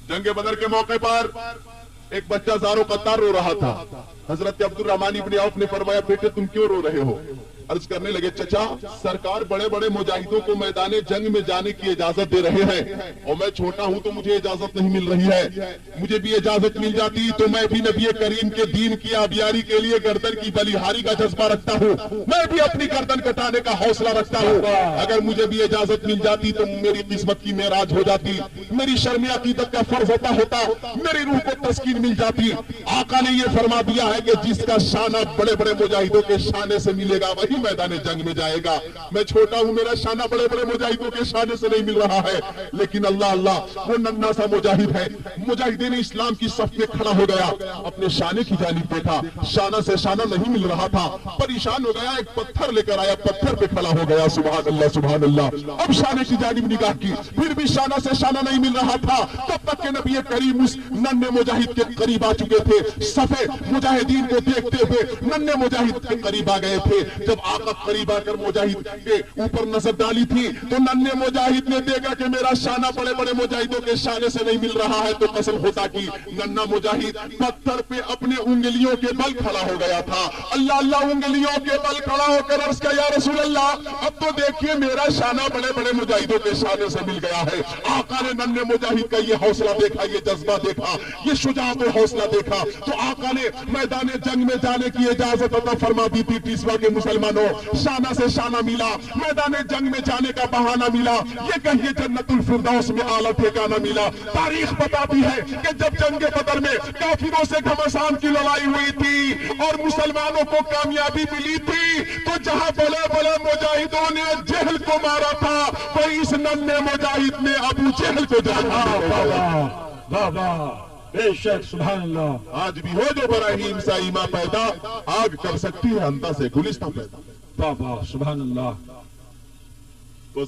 जंग बदर के मौके पर एक बच्चा ज़ारो कत्तार रो रहा था। हजरत अब्दुर्रहमान इब्न औफ ने फरमाया, बेटे तुम क्यों रो रहे हो? अर्ज करने लगे, चचा सरकार बड़े बड़े मुजाहिदों को मैदान जंग में जाने की इजाजत दे रहे हैं और मैं छोटा हूं तो मुझे इजाजत नहीं मिल रही है। मुझे भी इजाजत मिल जाती तो मैं भी नबी करीम के दीन की आबियारी के लिए गर्दन की बलिहारी का जज्बा रखता हूं, मैं भी अपनी गर्दन कटाने का हौसला रखता हूं। अगर मुझे भी इजाजत मिल जाती तो मेरी किस्मत की मेराज हो जाती, मेरी शर्म अकीदत का फर्ज होता, मेरी रूह को तस्कीन मिल जाती। आका ने यह फरमा दिया है कि जिसका शाना बड़े बड़े मुजाहिदों के शाने से मिलेगा वही मैदान जंग में जाएगा। मैं छोटा हूं, मेरा शाना बड़े बड़े मुजाहिदों के शाने से नहीं मिल रहा है, लेकिन अल्लाह अल्लाह वो नन्हा सा मुजाहिद है, मुजाहिदीन इस्लाम की सफ में खड़ा हो गया, अपने शाने की जानिब देखा, शाना से शाना नहीं मिल रहा था, परेशान हो गया, एक पत्थर लेकर आया, पत्थर पे खड़ा हो गया। सुभान अल्लाह सुभान अल्लाह। अब शाने की जानिब निगाह की, फिर भी शाना से शाना नहीं मिल रहा था। तब तक के नबी करीम उस नन्हे मुजाहिद के करीब आ चुके थे, सफे मुजाहिदीन को देखते हुए नन्हे मुजाहिद के करीब आ गए थे। जब आका करीब आकर मुजाहिद के ऊपर नजर डाली थी तो नन्हे मुजाहिद ने देखा कि मेरा शाना बड़े बड़े मुजाहिदों के शाने से नहीं मिल रहा है, तो कसम खुदा की नन्हा मुजाहिद पत्थर पे अपने उंगलियों के बल खड़ा हो गया था। अल्लाह अल्लाह उंगलियों के बल खड़ा होकर अर्ज किया, या रसूल अल्लाह अब तो देखिए मेरा शाना बड़े बड़े मुजाहिदों के शाने से मिल गया है। आका ने नन्हे मुजाहिद का ये हौसला देखा, ये जज्बा देखा, ये शुजाअत और हौसला देखा, तो आका ने मैदान जंग में जाने की इजाजत अता फरमा दी थी। तीसवा के मुसलमानों, शाना से शाना मिला, मैदान जंग में जाने का बहाना मिला, ये कहिए जन्नतुल फिरदौस में आला ठिकाना मिला। तारीख बताती है कि जब जंग बदर में काफिरों से घमासान की लड़ाई हुई थी और मुसलमानों को कामयाबी मिली थी, तो जहां बड़े बड़े मुजाहिदों ने जहल को मारा था, वही इस नन्हे मुजाहिद ने अबू जहल को जाना। बाबा बेशक सुभान अल्लाह। आज भी हो जो बराहीम सा ईमा पैदा, आग कर सकती है अंता से गुलिस्तां पैदा। बाबा सुभान अल्लाह। तो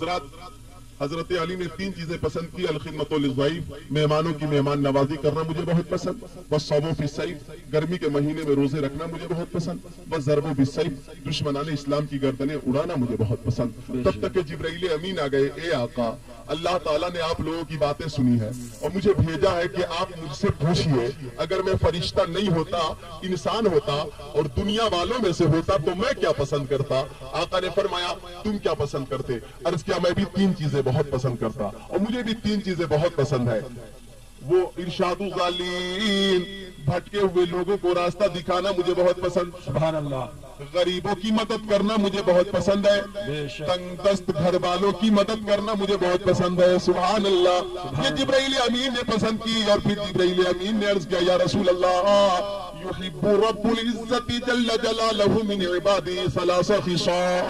हजरत अली ने 3 चीजें पसंद की, अल-खिदमतुल लिज़्ज़ईफ़, मेहमानों की मेहमान नवाजी करना मुझे बहुत पसंद, बस सौमो फी सैफ, गर्मी के महीने में रोजे रखना मुझे बहुत पसंद, बस ज़रबो बि सैफ, दुश्मनाने इस्लाम की गर्दनें उड़ाना मुझे बहुत पसंद। तब तक के जिब्राइल अमीन आ गए, ए आका अल्लाह ताला ने आप लोगों की बातें सुनी है और मुझे भेजा है कि आप मुझसे पूछिए, अगर मैं फरिश्ता नहीं होता, इंसान होता और दुनिया वालों में से होता तो मैं क्या पसंद करता? आका ने फरमाया तुम क्या पसंद करते? अर्ज किया मैं भी 3 चीजें बहुत पसंद करता और मुझे भी 3 चीजें बहुत पसंद है। वो इरशादु गालीन, भटके हुए लोगों को रास्ता दिखाना मुझे बहुत पसंद, सुभान अल्लाह। गरीबों की मदद करना मुझे बहुत पसंद है, तंगदस्त घर वालों की मदद करना मुझे बहुत पसंद है, सुभान अल्लाह। ये जिब्राइल अमीन ने पसंद की और फिर जिब्राइल अमीन ने अर्ज किया, या रसूल अल्लाह युहिब्बु रब्बुल इज्जति जल्ल जलालहु मिन इबादी सलासा खिसाल।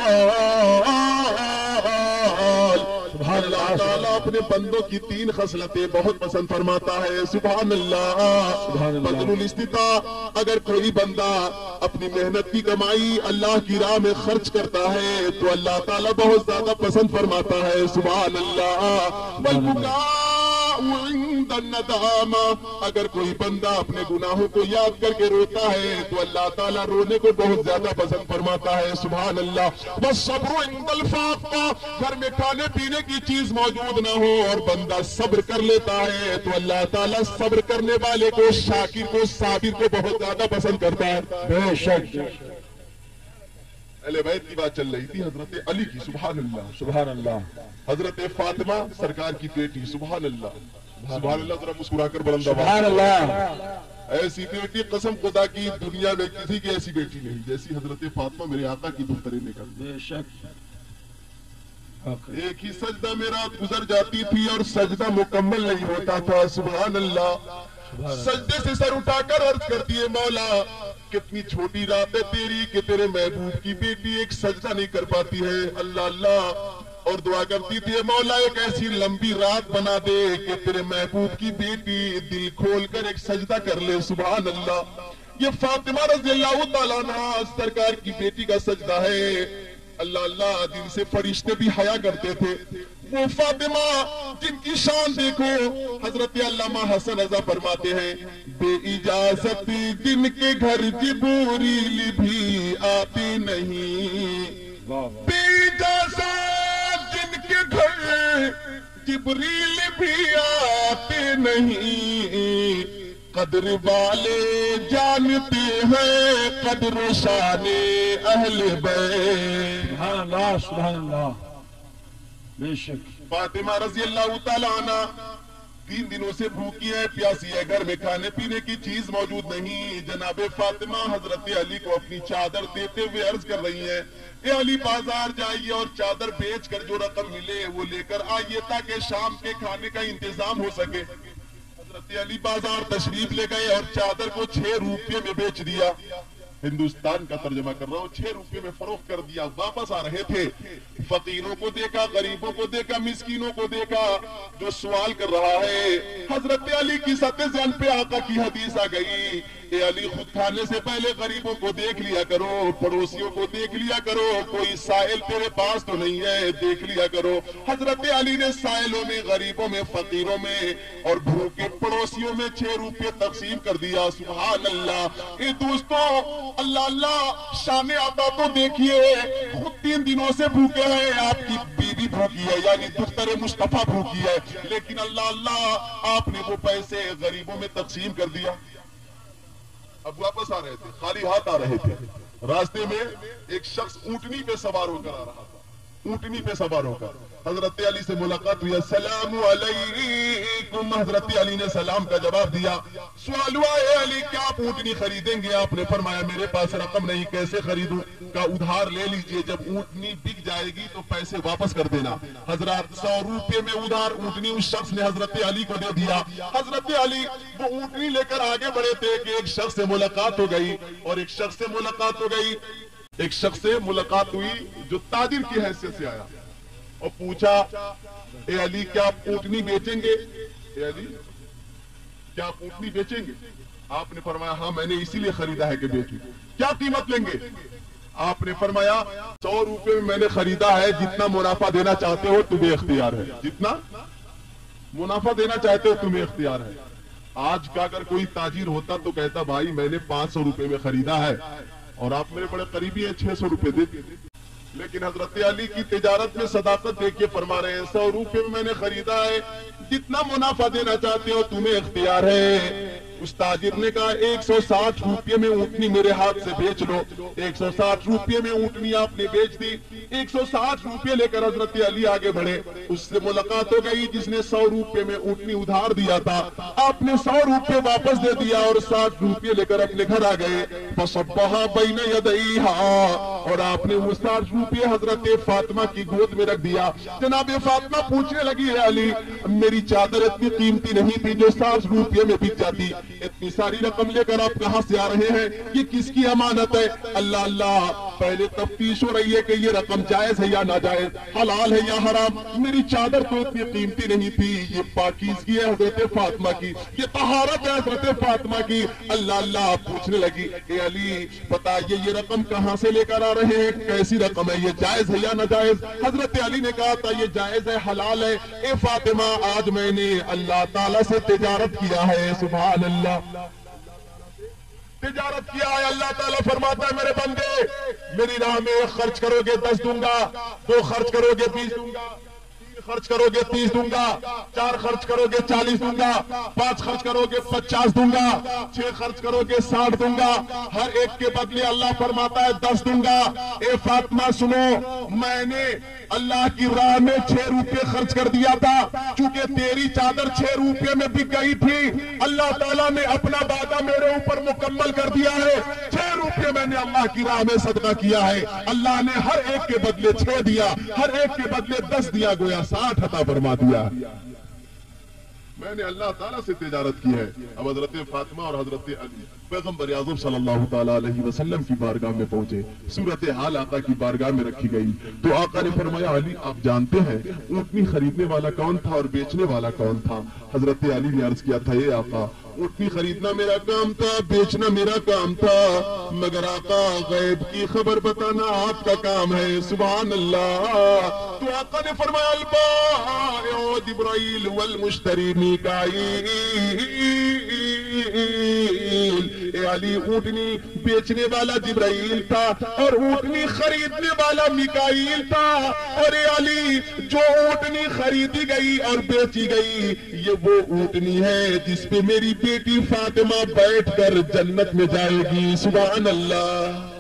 अल्लाह ताला अपने बंदों की 3 खसलतें बहुत पसंद फरमाता है, सुभान अल्लाह। बदरुल इस्तिता, अगर कोई बंदा अपनी मेहनत की कमाई अल्लाह की राह में खर्च करता है तो अल्लाह ताला बहुत ज्यादा पसंद फरमाता है, सुभान अल्लाह। नदामा, अगर कोई बंदा अपने गुनाहों को याद करके रोता है तो अल्लाह ताला रोने को बहुत ज्यादा पसंद फरमाता है, सुभान अल्लाह। बस सब्र इंदल फाक़ा, घर में खाने पीने की चीज मौजूद ना हो और बंदा सब्र कर लेता है तो अल्लाह ताला सब्र करने वाले को, शाकिर को, साबिर को बहुत ज्यादा पसंद करता है, बेशक। अहले बैत की बात चल रही थी, हजरत अली की, सुभान अल्लाह सुभान अल्लाह। हजरत फातिमा सरकार की बेटी, सुभान अल्लाह सुभान अल्लाह। जरा मुस्कुराकर बुलंद सुभान अल्लाह। ऐसी बेटी कसम खुदा की दुनिया में किसी की ऐसी बेटी नहीं जैसी हजरत फातिमा मेरे आका की दुख्तरे निकल। बेशक एक ही सजदा में रात गुजर जाती थी और सजदा मुकम्मल नहीं होता था, सुभान अल्लाह। सजदे से सर उठाकर अर्ज करती है, मौला कितनी छोटी रात है तेरी कि तेरे महबूब की बेटी एक सजदा नहीं कर पाती है, अल्लाह अल्लाह। और दुआ करती थी, मौला एक ऐसी लंबी रात बना दे कि तेरे महबूब की बेटी दिल खोल कर एक सजदा कर ले, सुभान अल्लाह। ये फातिमा रज़ियल्लाहु ताला अन्हा सरकार की बेटी का सजदा है, अल्लाह अल्लाह। जिनसे फरिश्ते भी हया करते थे, वो फातिमा जिनकी शान देखो, हजरत अल्लामा हसन रज़ा फरमाते हैं, बेइजाजत जिनके घर जिब्रील भी आते नहीं, बेइजाजत जिनके घर जिब्रील भी आते नहीं, कदर वाले जानते हैं कदर शाने अहले बैत। सुभान अल्लाह, सुभान अल्लाह। बेशक फातिमा रजी अल्लाह तआला अन्हा 3 दिनों से भूखी है, प्यासी है, घर में खाने पीने की चीज मौजूद नहीं। जनाबे फातिमा हजरत अली को अपनी चादर देते हुए अर्ज कर रही है, ए अली बाजार जाइए और चादर बेच कर जो रकम मिले वो लेकर आइए ताकि शाम के खाने का इंतजाम हो सके। हजरत अली बाजार तशरीफ ले गए और चादर को 6 रुपये में बेच दिया। हिंदुस्तान का तर्जमा कर रहा हूँ, 6 रुपये में फरोख्त कर दिया। वापस आ रहे थे, फकीरों को देखा, गरीबों को देखा, मिस्कीनों को देखा जो सवाल कर रहा है। हजरत अली की सत्य ज़हन पे आका की हदीस आ गई, ए अली खुद खाने से पहले गरीबों को देख लिया करो, पड़ोसियों को देख लिया करो, कोई साइल तेरे पास तो नहीं है, देख लिया करो। हजरत अली ने साइलों में, गरीबों में, फकीरों में और भूखे पड़ोसियों में 6 रुपये तकसीम कर दिया। सुभान अल्लाह। ये दोस्तों, अल्लाह अल्लाह, शान आता तो देखिए, खुद 3 दिनों से भूखे हैं, आपकी बीवी भूखी है, यानी दुख्तर मुस्तफा भूखी है, लेकिन अल्लाह अल्लाह आपने वो पैसे गरीबों में तकसीम कर दिया। अब वापस आ रहे थे, खाली हाथ आ रहे थे, रास्ते में एक शख्स ऊंटनी पे सवार होकर आ रहा था। ऊंटनी पे सवार होकर हजरत अली से मुलाकात हुई, अस्सलामु अलैकुम। हजरत अली ने सलाम का जवाब दिया। सवाल हुआ, ए अली क्या आप ऊंटनी खरीदेंगे? आपने फरमाया मेरे पास रकम नहीं, कैसे खरीदूं? का उधार ले लीजिए, जब ऊंटनी बिक जाएगी तो पैसे वापस कर देना। हजरत 100 रुपये में उधार ऊंटनी उस शख्स ने हजरत अली को दे दिया। हजरत अली वो ऊंटनी लेकर आगे बढ़े थे कि एक शख्स से मुलाकात हो गई, और एक शख्स से मुलाकात हो गई, एक शख्स से मुलाकात हुई जो ताजिर की हैसियत से आया और पूछा, ए अली क्या आप ऊंटनी बेचेंगे? ए अली क्या आप ऊंटनी बेचेंगे? आपने फरमाया हाँ, मैंने इसीलिए खरीदा है कि बेचूं। क्या कीमत लेंगे? आपने फरमाया 100 रुपये में मैंने खरीदा है, जितना मुनाफा देना चाहते हो तुम्हें इख्तियार है, जितना मुनाफा देना चाहते हो तुम्हें इख्तियार है। आज का अगर कोई ताजिर होता तो कहता भाई मैंने 500 रुपये में खरीदा है और आप मेरे बड़े करीबी हैं, 600 रुपये दे। लेकिन हजरत अली की तिजारत में सदाकत देखिए, फरमा रहे हैं 100 रुपये में मैंने खरीदा है, जितना मुनाफा देना चाहते हो तुम्हें इख्तियार है। उस ताजिर ने कहा 160 रुपये में ऊंटनी मेरे हाथ से बेच लो। 160 रुपये में ऊंटनी आपने बेच दी। 160 रुपये लेकर हजरत अली आगे बढ़े, उससे मुलाकात हो गई जिसने 100 रुपये में ऊंटनी उधार दिया था। आपने 100 रुपये वापस दे दिया और 60 रुपये लेकर अपने घर आ गए। फसब्बहा बैन यदैहा, और आपने वो 60 रुपये हजरत फातिमा की गोद में रख दिया। जनाब फातिमा पूछने लगी, है अली मेरी चादर इतनी कीमती नहीं थी जो 60 रुपये में बिक जाती, इतनी सारी रकम लेकर आप कहां से आ रहे हैं? ये किसकी अमानत है? अल्लाह अल्लाह, पहले तफ्तीश हो रही है कि ये रकम जायज है या नाजायज, हलाल है या हराम। मेरी चादर तो इतनी कीमती नहीं थी, ये पाकीज़गी है हजरत फातिमा की, ये तहारत है हजरत फातिमा की। अल्लाह अल्लाह पूछने लगी, ए अली बताइए ये रकम कहां से लेकर आ रहे हैं, कैसी रकम है, ये जायज है या नाजायज? हजरत अली ने कहा था ये जायज है, हलाल है। ए फातिमा आज मैंने अल्लाह ताला से तिजारत किया है, सुभान अल्लाह, तिजारत किया है। अल्लाह ताला फरमाता है मेरे बंदे मेरी राह में खर्च करोगे 10 दूंगा, 2 खर्च करोगे 20 दूंगा, 3 खर्च करोगे 30 दूंगा, 4 खर्च करोगे 40 दूंगा, 5 खर्च करोगे 50 दूंगा, 6 खर्च करोगे 60 दूंगा, हर एक के बदले अल्लाह फरमाता है 10 दूंगा। ए फातिमा सुनो, मैंने अल्लाह की राह में 6 रुपये खर्च कर दिया था, चूंकि तेरी चादर 6 रुपये में बिक गई थी। अल्लाह ताला ने अपना वादा मेरे ऊपर मुकम्मल कर दिया है। 6 रुपये मैंने अल्लाह की राह में सदका किया है। अल्लाह ने हर एक के बदले 6 दिया, हर एक के बदले 10 दिया, गोया 60 अता फरमा दिया। मैंने अल्लाह ताला से तिजारत की है। अब हजरत फातिमा और हजरत अली पैगंबर आज़म सल्लल्लाहु ताला अलैहि वसल्लम की बारगाह में पहुंचे। सूरत हाल आका की बारगाह में रखी गई तो आका ने फरमाया, अली आप जानते हैं ऊंटनी खरीदने वाला कौन था और बेचने वाला कौन था? हजरत अली ने अर्ज किया था, ये आका ऊंटनी खरीदना मेरा काम था, बेचना मेरा काम था, मगर आका गैब की खबर बताना आपका काम है। सुभान अल्लाह। तो आका ने फरमाया, अल-बाइउ जिब्राइल वल मुश्तरी मीकाईल। علی اونٹنی بیچنے والا جبرائیل تھا اور اونٹنی خریدنے والا میکائیل تھا. اور اے علی جو اونٹنی خریدی گئی اور بیچی گئی یہ وہ اونٹنی ہے جس پہ میری بیٹی فاطمہ بیٹھ کر جنت میں جائے گی. سبحان اللہ.